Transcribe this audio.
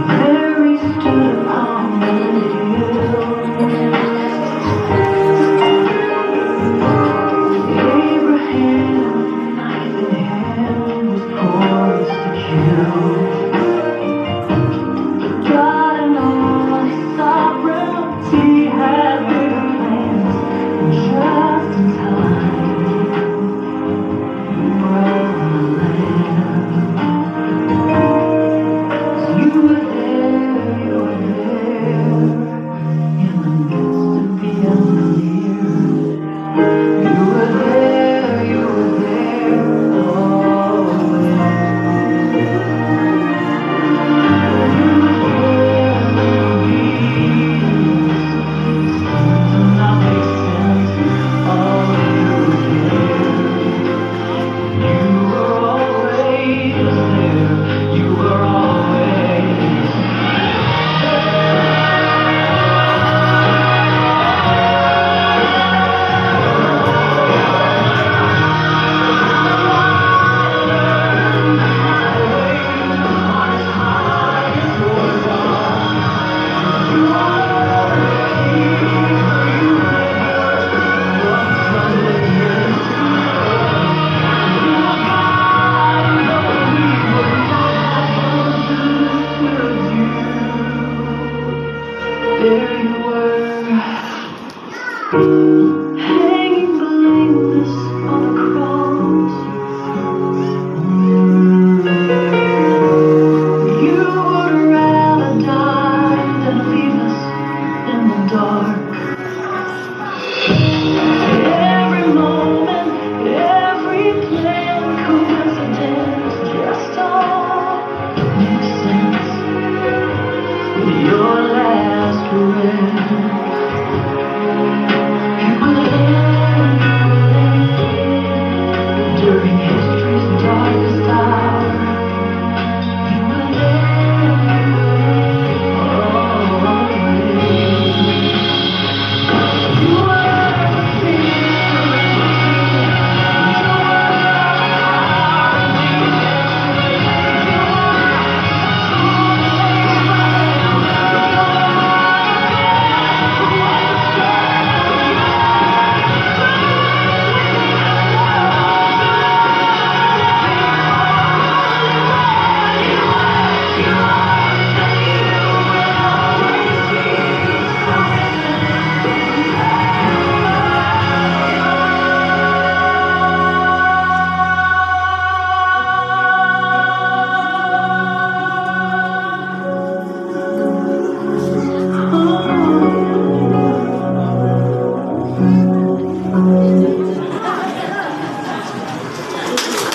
Mary stood upon the hill. Abraham, knife in hand, was poised to kill. God in all His sovereignty had bigger plans, and just in time, you were on the land. You were there, you were there, in the midst of the unbelievers. You were there always. You were there when obedience seemed to not make sense. Oh, you were always there. You were always. There you were.